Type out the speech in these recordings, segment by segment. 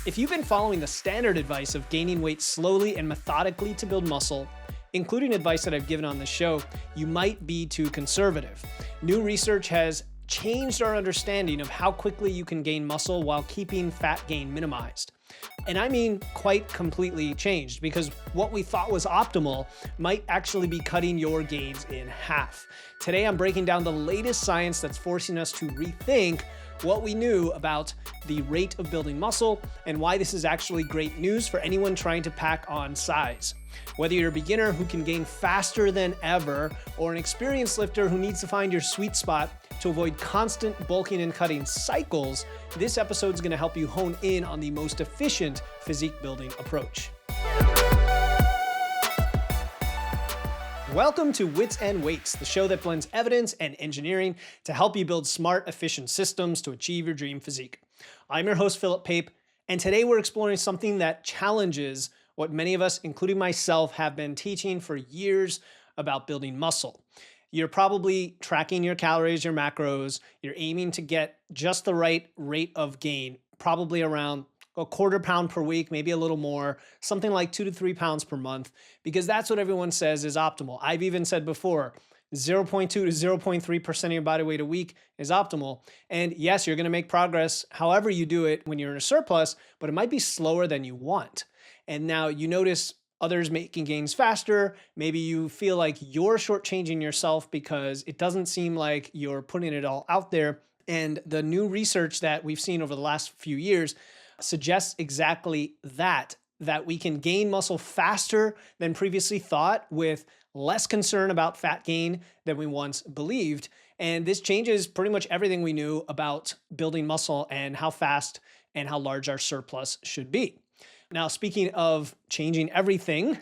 If you've been following the standard advice of gaining weight slowly and methodically to build muscle, including advice that I've given on the show, you might be too conservative. New research has changed our understanding of how quickly you can gain muscle while keeping fat gain minimized. And I mean quite completely changed, because what we thought was optimal might actually be cutting your gains in half. Today, I'm breaking down the latest science that's forcing us to rethink what we knew about the rate of building muscle and why this is actually great news for anyone trying to pack on size. Whether you're a beginner who can gain faster than ever or an experienced lifter who needs to find your sweet spot to avoid constant bulking and cutting cycles, this episode is going to help you hone in on the most efficient physique building approach. Welcome to Wits and Weights, the show that blends evidence and engineering to help you build smart, efficient systems to achieve your dream physique. I'm your host, Philip Pape, and today we're exploring something that challenges what many of us, including myself, have been teaching for years about building muscle. You're probably tracking your calories, your macros, you're aiming to get just the right rate of gain, probably around a quarter pound per week, maybe a little more, something like 2 to 3 pounds per month, because that's what everyone says is optimal. I've even said before, 0.2 to 0.3% of your body weight a week is optimal. And yes, you're going to make progress however you do it when you're in a surplus, but it might be slower than you want. And now you notice others making gains faster. Maybe you feel like you're shortchanging yourself because it doesn't seem like you're putting it all out there. And the new research that we've seen over the last few years suggests exactly that we can gain muscle faster than previously thought with less concern about fat gain than we once believed. And this changes pretty much everything we knew about building muscle and how fast and how large our surplus should be. Now, speaking of changing everything,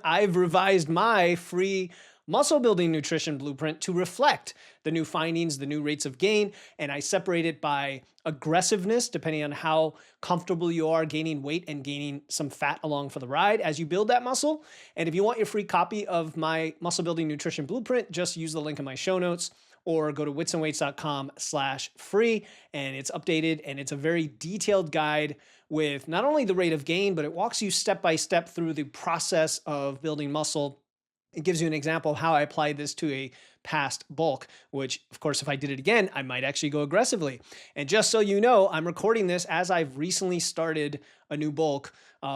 I've revised my free muscle building nutrition blueprint to reflect the new findings, the new rates of gain, and I separate it by aggressiveness, depending on how comfortable you are gaining weight and gaining some fat along for the ride as you build that muscle. And if you want your free copy of my muscle building nutrition blueprint, just use the link in my show notes or go to witsandweights.com/free, and it's updated, and it's a very detailed guide with not only the rate of gain, but it walks you step by step through the process of building muscle. It gives you an example of how I applied this to a past bulk, which, of course, if I did it again, I might actually go aggressively. And just so you know, I'm recording this as I've recently started a new bulk,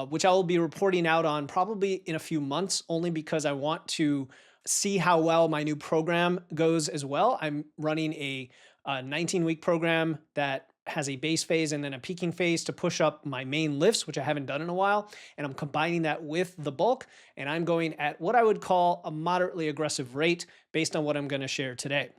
which I will be reporting out on probably in a few months, only because I want to see how well my new program goes as well. I'm running a 19-week program that has a base phase and then a peaking phase to push up my main lifts, which I haven't done in a while. And I'm combining that with the bulk, and I'm going at what I would call a moderately aggressive rate based on what I'm going to share today.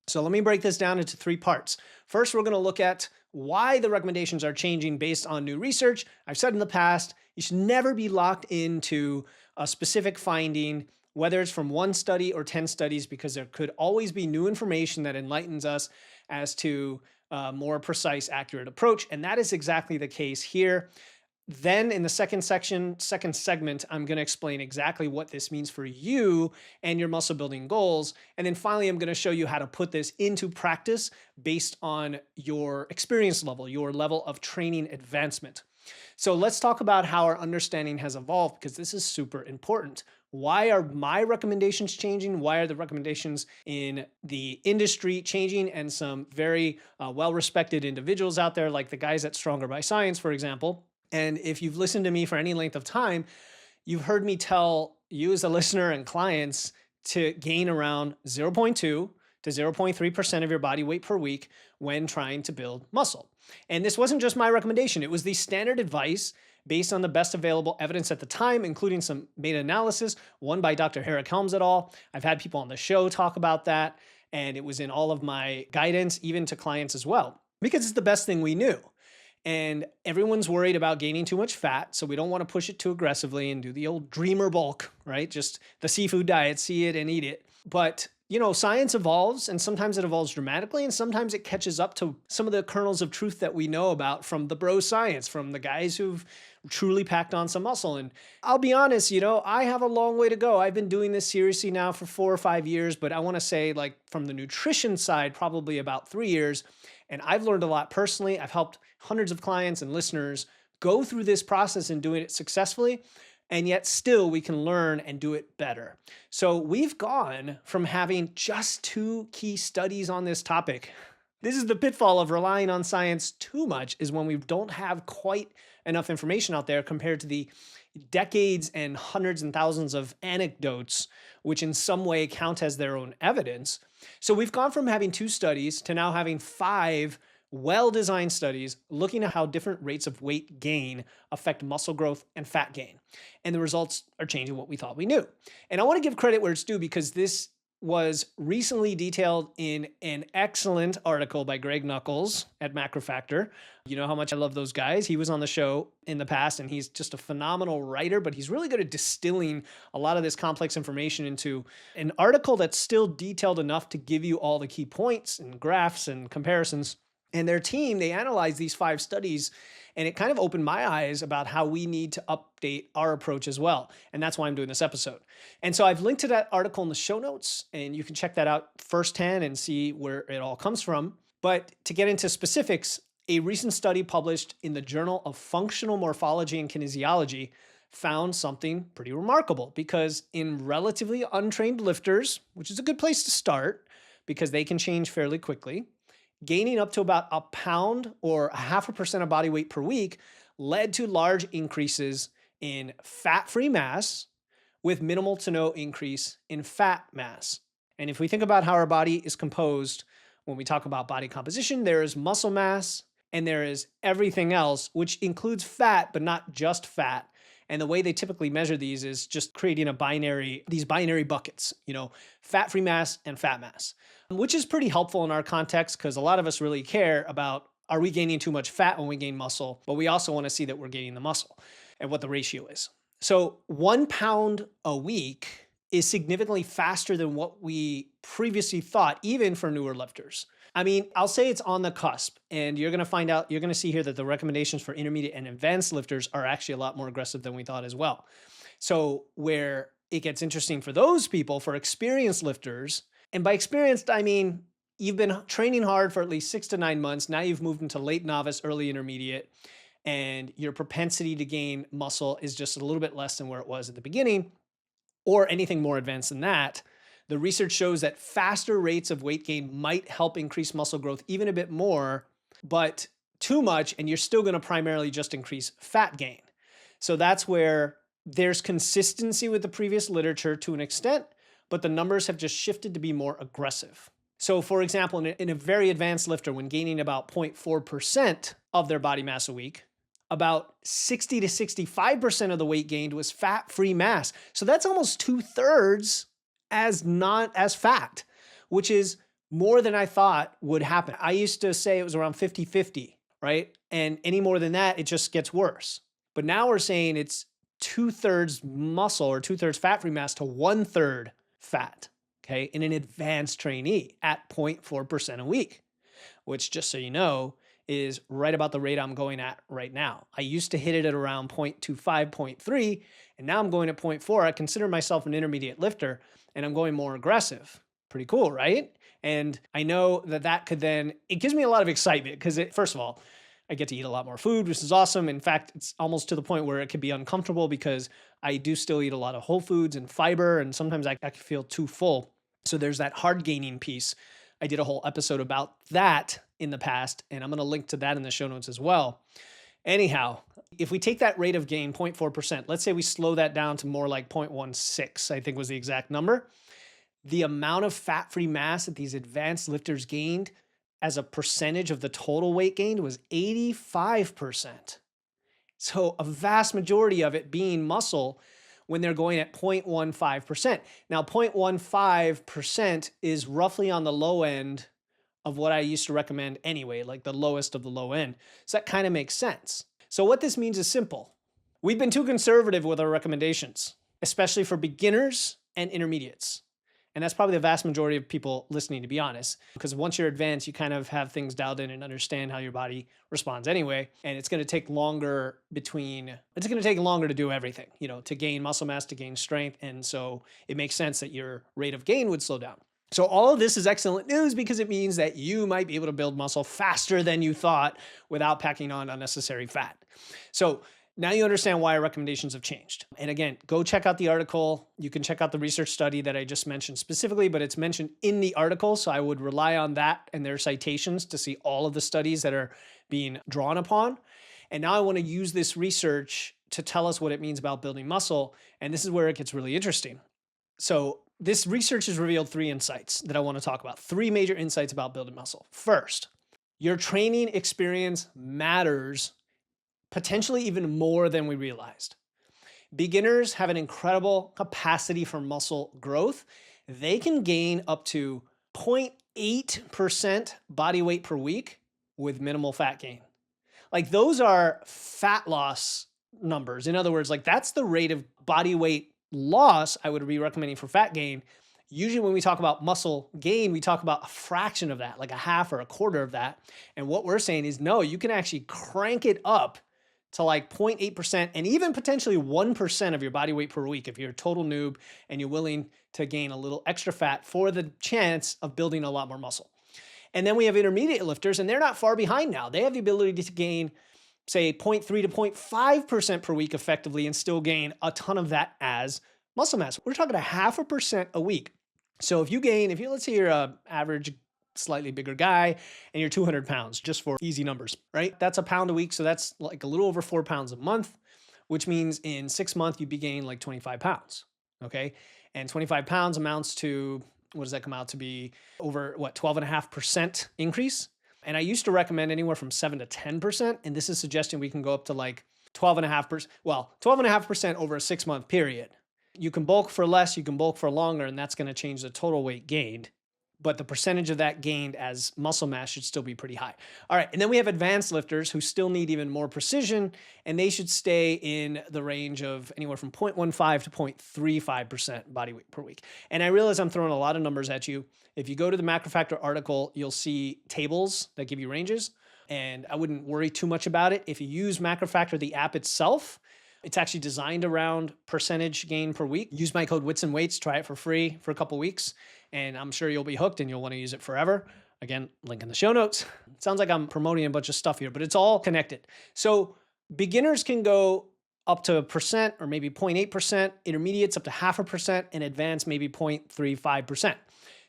So let me break this down into 3 parts. First, we're going to look at why the recommendations are changing based on new research. I've said in the past, you should never be locked into a specific finding, whether it's from 1 study or 10 studies, because there could always be new information that enlightens us as to a more precise, accurate approach. And that is exactly the case here. Then in the second segment, I'm going to explain exactly what this means for you and your muscle building goals. And then finally, I'm going to show you how to put this into practice based on your experience level, your level of training advancement. So let's talk about how our understanding has evolved, because this is super important. Why are my recommendations changing? Why are the recommendations in the industry changing? And some very well-respected individuals out there, like the guys at Stronger by Science, for example. And if you've listened to me for any length of time, you've heard me tell you as a listener and clients to gain around 0.2 to 0.3% of your body weight per week when trying to build muscle. And this wasn't just my recommendation. It was the standard advice based on the best available evidence at the time, including some meta-analysis, one by Dr. Herrick Helms et al. I've had people on the show talk about that, and it was in all of my guidance, even to clients as well, because it's the best thing we knew. And everyone's worried about gaining too much fat, so we don't want to push it too aggressively and do the old dreamer bulk, right? Just the seafood diet, see it and eat it. But you know, science evolves, and sometimes it evolves dramatically, and sometimes it catches up to some of the kernels of truth that we know about from the bro science, from the guys who've truly packed on some muscle. And I'll be honest, you know, I have a long way to go. I've been doing this seriously now for 4 or 5 years, but I want to say, like, from the nutrition side, probably about 3 years. And I've learned a lot personally. I've helped hundreds of clients and listeners go through this process and doing it successfully, and yet still we can learn and do it better. So we've gone from having just 2 key studies on this topic. This is the pitfall of relying on science too much, is when we don't have quite enough information out there compared to the decades and hundreds and thousands of anecdotes, which in some way count as their own evidence. So we've gone from having 2 studies to now having 5 well-designed studies looking at how different rates of weight gain affect muscle growth and fat gain. And the results are changing what we thought we knew. And I want to give credit where it's due, because this was recently detailed in an excellent article by Greg Nuckols at Macrofactor. You know how much I love those guys. He was on the show in the past, and he's just a phenomenal writer, but he's really good at distilling a lot of this complex information into an article that's still detailed enough to give you all the key points and graphs and comparisons. And their team, they analyzed these 5 studies, and it kind of opened my eyes about how we need to update our approach as well. And that's why I'm doing this episode. And so I've linked to that article in the show notes, and you can check that out firsthand and see where it all comes from. But to get into specifics, a recent study published in the Journal of Functional Morphology and Kinesiology found something pretty remarkable, because in relatively untrained lifters, which is a good place to start because they can change fairly quickly, gaining up to about a pound or 0.5% of body weight per week led to large increases in fat-free mass with minimal to no increase in fat mass. And if we think about how our body is composed, when we talk about body composition, there is muscle mass and there is everything else, which includes fat, but not just fat. And the way they typically measure these is just creating these binary buckets, fat-free mass and fat mass, which is pretty helpful in our context, because a lot of us really care about, are we gaining too much fat when we gain muscle? But we also want to see that we're gaining the muscle and what the ratio is. So 1 pound a week is significantly faster than what we previously thought, even for newer lifters. I mean, I'll say it's on the cusp, and you're going to see here that the recommendations for intermediate and advanced lifters are actually a lot more aggressive than we thought as well. So where it gets interesting for those people, for experienced lifters, and by experienced, I mean, you've been training hard for at least 6 to 9 months. Now you've moved into late novice, early intermediate, and your propensity to gain muscle is just a little bit less than where it was at the beginning, or anything more advanced than that. The research shows that faster rates of weight gain might help increase muscle growth even a bit more, but too much, and you're still going to primarily just increase fat gain. So that's where there's consistency with the previous literature to an extent, but the numbers have just shifted to be more aggressive. So for example, in a very advanced lifter, when gaining about 0.4% of their body mass a week, about 60 to 65% of the weight gained was fat-free mass. So that's almost 2/3 as fat, which is more than I thought would happen. I used to say it was around 50-50, right? And any more than that, it just gets worse. But now we're saying it's 2/3 muscle or 2/3 fat-free mass to 1/3 fat, okay, in an advanced trainee at 0.4% a week, which, just so you know, is right about the rate I'm going at right now. I used to hit it at around 0.25, 0.3, and now I'm going at 0.4. I consider myself an intermediate lifter, and I'm going more aggressive. Pretty cool, right? And I know that could then, it gives me a lot of excitement, because first of all, I get to eat a lot more food, which is awesome. In fact, it's almost to the point where it could be uncomfortable, because I do still eat a lot of whole foods and fiber, and sometimes I can feel too full. So there's that hard gaining piece. I did a whole episode about that in the past, and I'm going to link to that in the show notes as well. Anyhow, if we take that rate of gain, 0.4%, let's say we slow that down to more like 0.16, I think was the exact number. The amount of fat-free mass that these advanced lifters gained as a percentage of the total weight gained was 85%. So a vast majority of it being muscle when they're going at 0.15%. Now, 0.15% is roughly on the low end of what I used to recommend anyway, like the lowest of the low end. So that kind of makes sense. So what this means is simple. We've been too conservative with our recommendations, especially for beginners and intermediates. And that's probably the vast majority of people listening, to be honest, because once you're advanced, you kind of have things dialed in and understand how your body responds anyway. And it's going to take longer to do everything, to gain muscle mass, to gain strength. And so it makes sense that your rate of gain would slow down. So all of this is excellent news because it means that you might be able to build muscle faster than you thought without packing on unnecessary fat. So now you understand why our recommendations have changed. And again, go check out the article. You can check out the research study that I just mentioned specifically, but it's mentioned in the article. So I would rely on that and their citations to see all of the studies that are being drawn upon. And now I want to use this research to tell us what it means about building muscle. And this is where it gets really interesting. So this research has revealed 3 insights that I want to talk about. 3 major insights about building muscle. First, your training experience matters potentially even more than we realized. Beginners have an incredible capacity for muscle growth. They can gain up to 0.8% body weight per week with minimal fat gain. Like those are fat loss numbers. In other words, like that's the rate of body weight loss I would be recommending for fat gain. Usually when we talk about muscle gain, we talk about a fraction of that, like a half or a quarter of that. And what we're saying is no, you can actually crank it up to like 0.8% and even potentially 1% of your body weight per week if you're a total noob and you're willing to gain a little extra fat for the chance of building a lot more muscle. And then we have intermediate lifters, and they're not far behind now. They have the ability to gain, say, 0.3 to 0.5% per week effectively and still gain a ton of that as muscle mass. We're talking 0.5% a week. So if you gain, let's say you're an average, slightly bigger guy and you're 200 pounds, just for easy numbers, right? That's a pound a week. So that's like a little over 4 pounds a month, which means in 6 months, you'd be gaining like 25 pounds. Okay. And 25 pounds amounts to, what does that come out to be? Over what, 12.5% increase. And I used to recommend anywhere from 7 to 10%. And this is suggesting we can go up to like 12.5%. Well, 12.5% over a 6-month period. You can bulk for less, you can bulk for longer, and that's going to change the total weight gained. But the percentage of that gained as muscle mass should still be pretty high. All right, and then we have advanced lifters who still need even more precision, and they should stay in the range of anywhere from 0.15 to 0.35% body weight per week. And I realize I'm throwing a lot of numbers at you. If you go to the Macro Factor article, you'll see tables that give you ranges, and I wouldn't worry too much about it. If you use Macro Factor, the app itself, it's actually designed around percentage gain per week. Use my code WITS and WEIGHTS, try it for free for a couple weeks, and I'm sure you'll be hooked and you'll want to use it forever. Again, link in the show notes. It sounds like I'm promoting a bunch of stuff here, but it's all connected. So beginners can go up to 1% or maybe 0.8%, intermediates up to 0.5%, and advanced maybe 0.35%.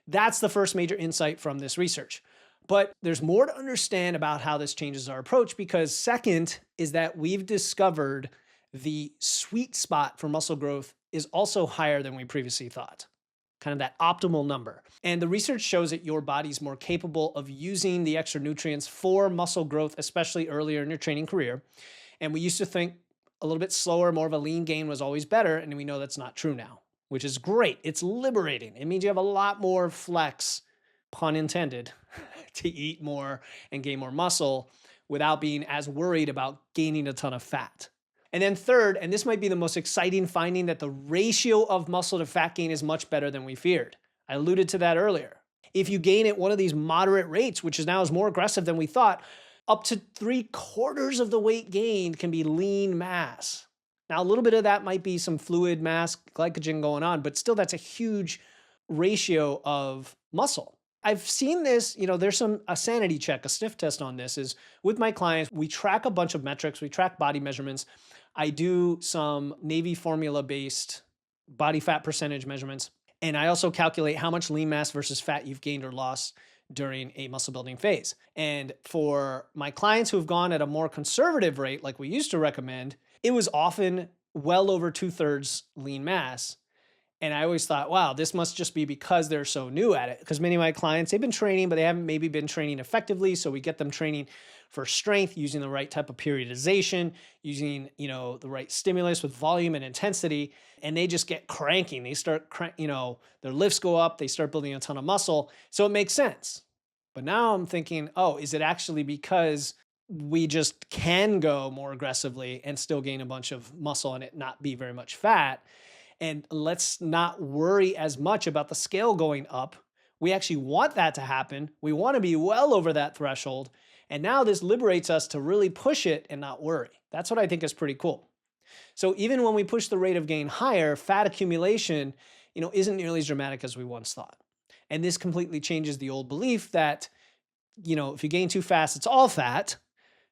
That's the first major insight from this research. But there's more to understand about how this changes our approach, because second is that we've discovered the sweet spot for muscle growth is also higher than we previously thought, kind of that optimal number. And the research shows that your body's more capable of using the extra nutrients for muscle growth, especially earlier in your training career. And we used to think a little bit slower, more of a lean gain was always better. And we know that's not true now, which is great. It's liberating. It means you have a lot more flex, pun intended, to eat more and gain more muscle without being as worried about gaining a ton of fat. And then third, and this might be the most exciting finding, that the ratio of muscle to fat gain is much better than we feared. I alluded to that earlier. If you gain at one of these moderate rates, which is now more aggressive than we thought, up to 3/4 of the weight gained can be lean mass. Now, a little bit of that might be some fluid mass, glycogen going on, but still that's a huge ratio of muscle. I've seen this, there's a sanity check, a sniff test on this is with my clients. We track a bunch of metrics. We track body measurements. I do some Navy formula based body fat percentage measurements. And I also calculate how much lean mass versus fat you've gained or lost during a muscle building phase. And for my clients who have gone at a more conservative rate, like we used to recommend, it was often well over 2/3 lean mass. And I always thought, wow, this must just be because they're so new at it. Because many of my clients, they've been training, but they haven't maybe been training effectively. So we get them training for strength using the right type of periodization, using, the right stimulus with volume and intensity. And they just get cranking. They start, their lifts go up. They start building a ton of muscle. So it makes sense. But now I'm thinking, oh, is it actually because we just can go more aggressively and still gain a bunch of muscle and it not be very much fat? And let's not worry as much about the scale going up. We actually want that to happen. We want to be well over that threshold. And now this liberates us to really push it and not worry. That's what I think is pretty cool. So even when we push the rate of gain higher, fat accumulation, isn't nearly as dramatic as we once thought. And this completely changes the old belief that, if you gain too fast, it's all fat.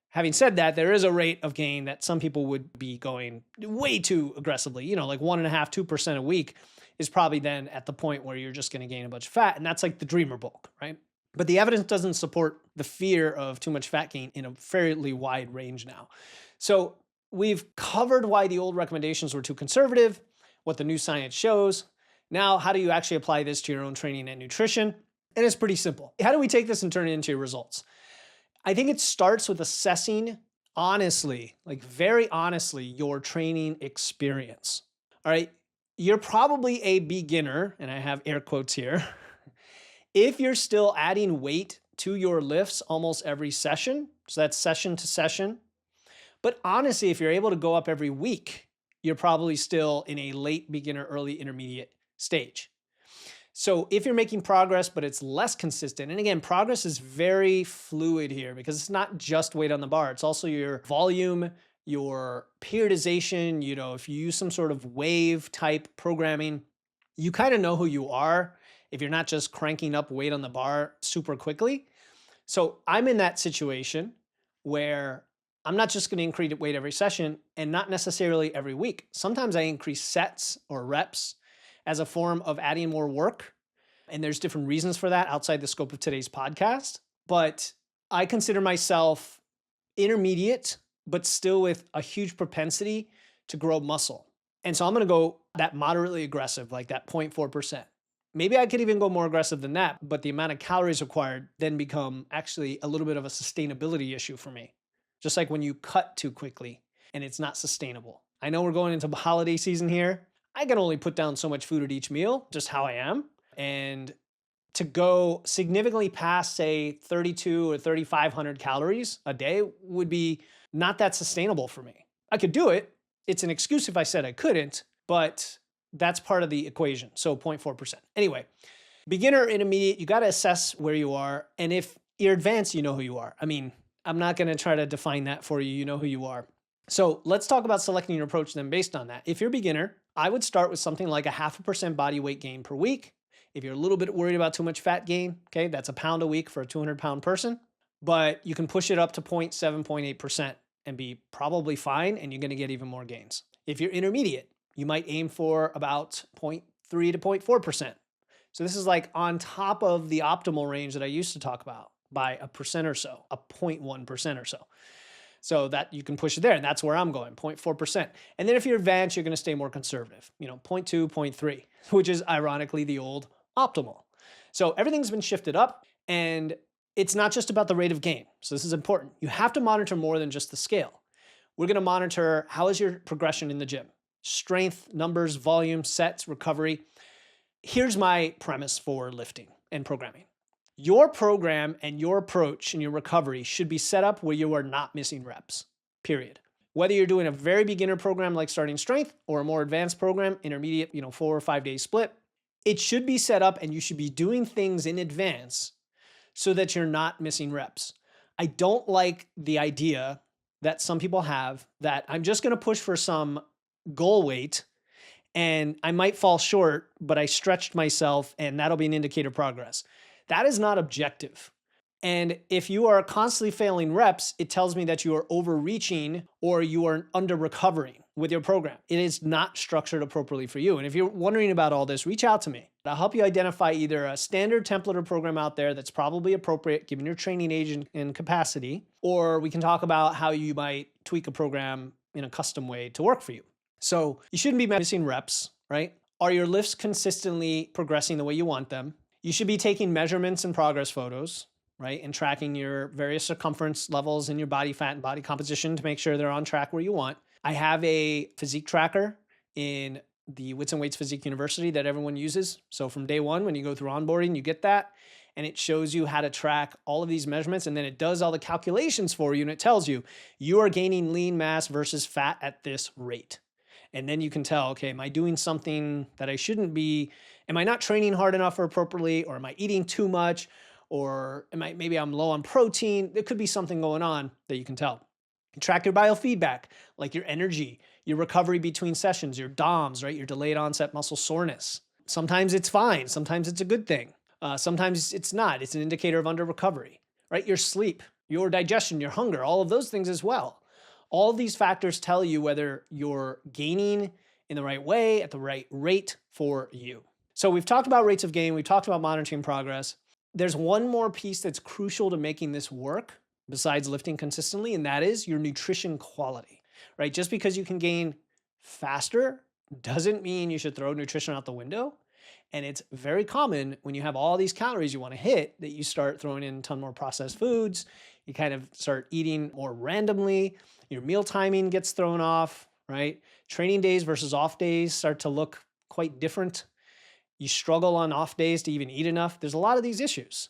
Having said that, there is a rate of gain that some people would be going way too aggressively, like 1.5%, 2% a week is probably then at the point where you're just going to gain a bunch of fat. And that's like the dreamer bulk, right? But the evidence doesn't support the fear of too much fat gain in a fairly wide range now. So we've covered why the old recommendations were too conservative, what the new science shows. Now, how do you actually apply this to your own training and nutrition? And it's pretty simple. How do we take this and turn it into your results? I think it starts with assessing honestly, like very honestly, your training experience. All right. You're probably a beginner, and I have air quotes here. If you're still adding weight to your lifts almost every session, so that's session to session. But honestly, if you're able to go up every week, you're probably still in a late beginner, early intermediate stage. So if you're making progress, but it's less consistent, and again, progress is very fluid here because it's not just weight on the bar. It's also your volume, your periodization. If you use some sort of wave type programming, you kind of know who you are if you're not just cranking up weight on the bar super quickly. So I'm in that situation where I'm not just going to increase weight every session and not necessarily every week. Sometimes I increase sets or reps as a form of adding more work. And there's different reasons for that outside the scope of today's podcast. But I consider myself intermediate, but still with a huge propensity to grow muscle. And so I'm going to go that moderately aggressive, like that 0.4%. Maybe I could even go more aggressive than that, but the amount of calories required then become actually a little bit of a sustainability issue for me. Just like when you cut too quickly and it's not sustainable. I know we're going into holiday season here. I can only put down so much food at each meal, just how I am. And to go significantly past, say, 32 or 3,500 calories a day would be not that sustainable for me. I could do it. It's an excuse if I said I couldn't, but that's part of the equation. So 0.4%. Anyway, beginner, intermediate, you got to assess where you are. And if you're advanced, you know who you are. I mean, I'm not going to try to define that for you. You know who you are. So let's talk about selecting your approach then based on that. If you're a beginner, I would start with something like a 0.5% body weight gain per week. If you're a little bit worried about too much fat gain, okay, that's £1 a week for a 200-pound person, but you can push it up to 0.7, 0.8% and be probably fine, and you're going to get even more gains. If you're intermediate, you might aim for about 0.3 to 0.4%. So this is like on top of the optimal range that I used to talk about by 1% or so, a 0.1% or so. So that you can push it there. And that's where I'm going, 0.4%. And then if you're advanced, you're going to stay more conservative, 0.2, 0.3, which is ironically the old optimal. So everything's been shifted up, and it's not just about the rate of gain. So this is important. You have to monitor more than just the scale. We're going to monitor how is your progression in the gym, strength, numbers, volume, sets, recovery. Here's my premise for lifting and programming. Your program and your approach and your recovery should be set up where you are not missing reps, period. Whether you're doing a very beginner program like starting strength or a more advanced program, intermediate, 4 or 5 day split, it should be set up and you should be doing things in advance so that you're not missing reps. I don't like the idea that some people have that I'm just going to push for some goal weight and I might fall short, but I stretched myself and that'll be an indicator of progress. That is not objective. And if you are constantly failing reps, it tells me that you are overreaching or you are under recovering with your program. It is not structured appropriately for you. And if you're wondering about all this, reach out to me. I'll help you identify either a standard template or program out there that's probably appropriate given your training age and capacity, or we can talk about how you might tweak a program in a custom way to work for you. So you shouldn't be missing reps, right? Are your lifts consistently progressing the way you want them? You should be taking measurements and progress photos, right? And tracking your various circumference levels in your body fat and body composition to make sure they're on track where you want. I have a physique tracker in the Wits and Weights Physique University that everyone uses. So from day one, when you go through onboarding, you get that. And it shows you how to track all of these measurements. And then it does all the calculations for you. And it tells you, you are gaining lean mass versus fat at this rate. And then you can tell, okay, am I doing something that I shouldn't be? Am I not training hard enough or appropriately? Or am I eating too much? Or maybe I'm low on protein? There could be something going on that you can tell. You track your biofeedback, like your energy, your recovery between sessions, your DOMS, right? Your delayed onset muscle soreness. Sometimes it's fine. Sometimes it's a good thing. Sometimes it's not. It's an indicator of under recovery, right? Your sleep, your digestion, your hunger, all of those things as well. All of these factors tell you whether you're gaining in the right way at the right rate for you. So we've talked about rates of gain. We've talked about monitoring progress. There's one more piece that's crucial to making this work besides lifting consistently, and that is your nutrition quality, right? Just because you can gain faster doesn't mean you should throw nutrition out the window. And it's very common when you have all these calories you want to hit that you start throwing in a ton more processed foods. You kind of start eating more randomly. Your meal timing gets thrown off, right? Training days versus off days start to look quite different. You struggle on off days to even eat enough. There's a lot of these issues.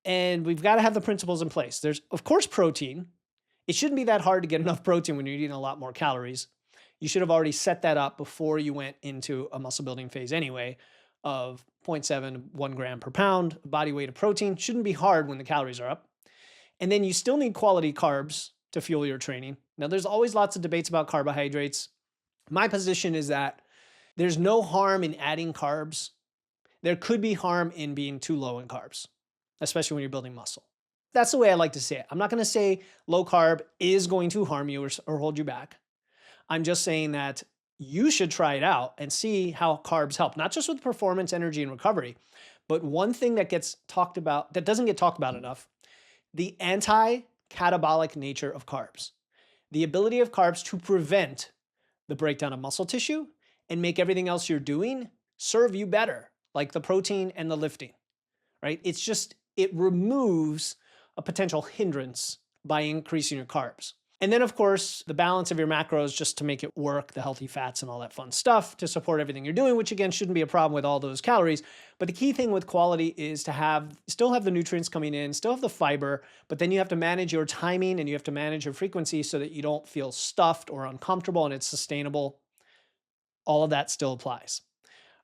And we've got to have the principles in place. There's, of course, protein. It shouldn't be that hard to get enough protein when you're eating a lot more calories. You should have already set that up before you went into a muscle building phase anyway of 0.7, 1 gram per pound body weight of protein. Shouldn't be hard when the calories are up. And then you still need quality carbs to fuel your training. Now, there's always lots of debates about carbohydrates. My position is that there's no harm in adding carbs. There could be harm in being too low in carbs, especially when you're building muscle. That's the way I like to say it. I'm not going to say low carb is going to harm you or hold you back. I'm just saying that you should try it out and see how carbs help, not just with performance, energy, and recovery, but one thing that gets talked about, that doesn't get talked about enough, the anti-catabolic nature of carbs. The ability of carbs to prevent the breakdown of muscle tissue and make everything else you're doing serve you better, like the protein and the lifting, right? It's just, it removes a potential hindrance by increasing your carbs. And then, of course, the balance of your macros just to make it work, the healthy fats and all that fun stuff to support everything you're doing, which again shouldn't be a problem with all those calories. But the key thing with quality is to still have the nutrients coming in, still have the fiber, but then you have to manage your timing and you have to manage your frequency so that you don't feel stuffed or uncomfortable and it's sustainable. All of that still applies.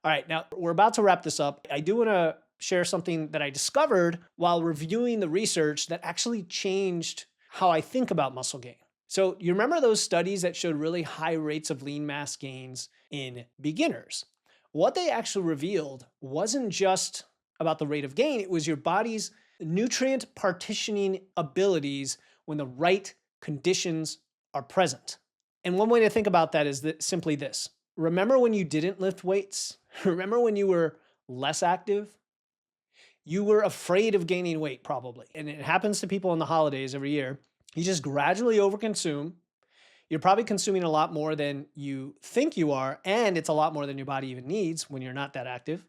All right, now we're about to wrap this up. I do want to share something that I discovered while reviewing the research that actually changed how I think about muscle gain. So you remember those studies that showed really high rates of lean mass gains in beginners? What they actually revealed wasn't just about the rate of gain, it was your body's nutrient partitioning abilities when the right conditions are present. And one way to think about that is simply this. Remember when you didn't lift weights? Remember when you were less active? You were afraid of gaining weight probably. And it happens to people in the holidays every year. You just gradually overconsume. You're probably consuming a lot more than you think you are, and it's a lot more than your body even needs when you're not that active.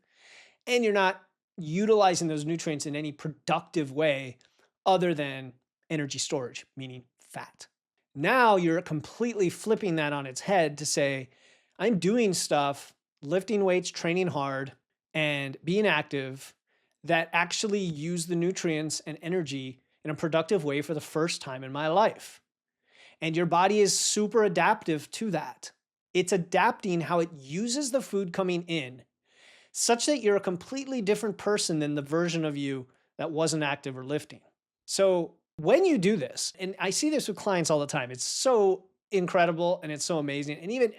And you're not utilizing those nutrients in any productive way other than energy storage, meaning fat. Now you're completely flipping that on its head to say, I'm doing stuff, lifting weights, training hard, and being active that actually use the nutrients and energy in a productive way for the first time in my life. And your body is super adaptive to that. It's adapting how it uses the food coming in such that you're a completely different person than the version of you that wasn't active or lifting. So when you do this, and I see this with clients all the time, it's so incredible and it's so amazing. And even,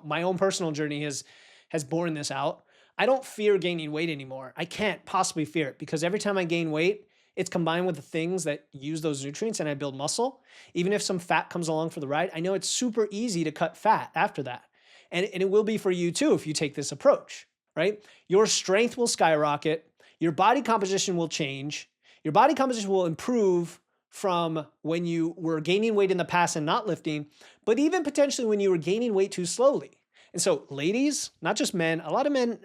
my own personal journey has borne this out. I don't fear gaining weight anymore. I can't possibly fear it because every time I gain weight, it's combined with the things that use those nutrients and I build muscle. Even if some fat comes along for the ride, I know it's super easy to cut fat after that. And it will be for you too if you take this approach, right? Your strength will skyrocket. Your body composition will change. Your body composition will improve from when you were gaining weight in the past and not lifting, but even potentially when you were gaining weight too slowly. And so ladies, not just men, a lot of men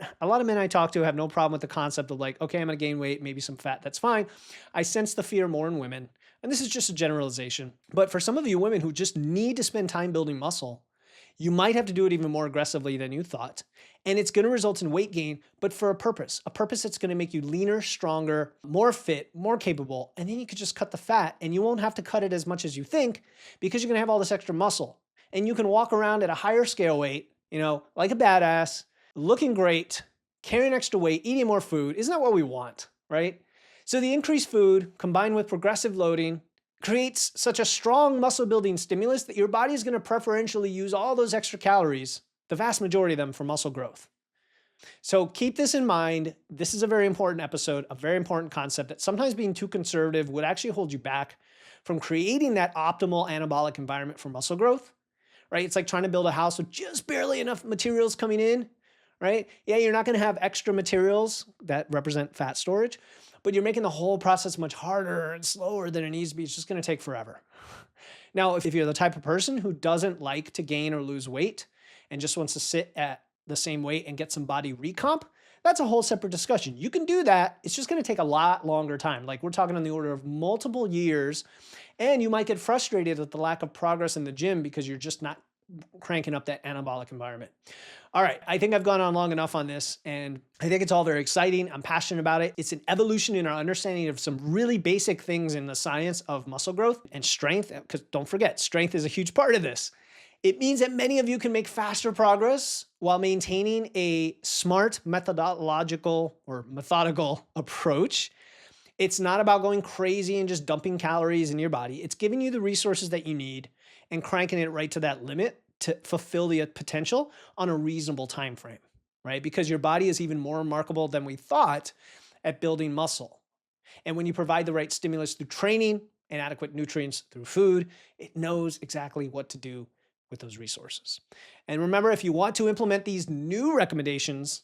I talk to have no problem with the concept of like, okay, I'm going to gain weight, maybe some fat, that's fine. I sense the fear more in women. And this is just a generalization. But for some of you women who just need to spend time building muscle, you might have to do it even more aggressively than you thought. And it's going to result in weight gain, but for a purpose that's going to make you leaner, stronger, more fit, more capable. And then you could just cut the fat and you won't have to cut it as much as you think because you're going to have all this extra muscle. And you can walk around at a higher scale weight, like a badass, looking great, carrying extra weight, eating more food. Isn't that what we want, right? So the increased food combined with progressive loading creates such a strong muscle building stimulus that your body is going to preferentially use all those extra calories, the vast majority of them, for muscle growth. So keep this in mind. This is a very important episode, a very important concept that sometimes being too conservative would actually hold you back from creating that optimal anabolic environment for muscle growth, right? It's like trying to build a house with just barely enough materials coming in, right? Yeah, you're not going to have extra materials that represent fat storage, but you're making the whole process much harder and slower than it needs to be. It's just going to take forever. Now, if you're the type of person who doesn't like to gain or lose weight and just wants to sit at the same weight and get some body recomp, that's a whole separate discussion. You can do that. It's just going to take a lot longer time. Like we're talking on the order of multiple years, and you might get frustrated at the lack of progress in the gym because you're just not cranking up that anabolic environment. All right, I think I've gone on long enough on this, and I think it's all very exciting. I'm passionate about it. It's an evolution in our understanding of some really basic things in the science of muscle growth and strength, because don't forget, strength is a huge part of this. It means that many of you can make faster progress while maintaining a smart methodological or methodical approach. It's not about going crazy and just dumping calories in your body. It's giving you the resources that you need and cranking it right to that limit to fulfill the potential on a reasonable time frame, right? Because your body is even more remarkable than we thought at building muscle. And when you provide the right stimulus through training and adequate nutrients through food, it knows exactly what to do with those resources. And remember, if you want to implement these new recommendations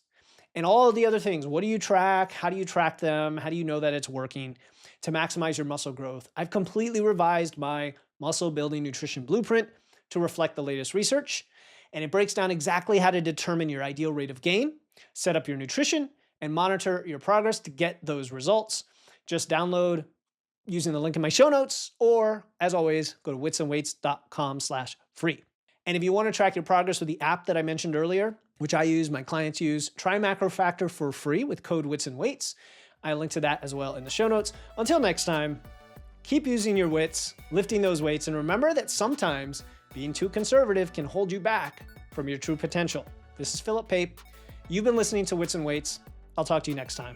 and all of the other things, what do you track? How do you track them? How do you know that it's working to maximize your muscle growth? I've completely revised my muscle building nutrition blueprint to reflect the latest research. And it breaks down exactly how to determine your ideal rate of gain, set up your nutrition, and monitor your progress to get those results. Just download using the link in my show notes, or as always, go to witsandweights.com/free. And if you want to track your progress with the app that I mentioned earlier, which I use, my clients use, try Macro Factor for free with code WITSandWeights. I link to that as well in the show notes. Until next time, keep using your wits, lifting those weights, and remember that sometimes being too conservative can hold you back from your true potential. This is Philip Pape. You've been listening to Wits and Weights. I'll talk to you next time.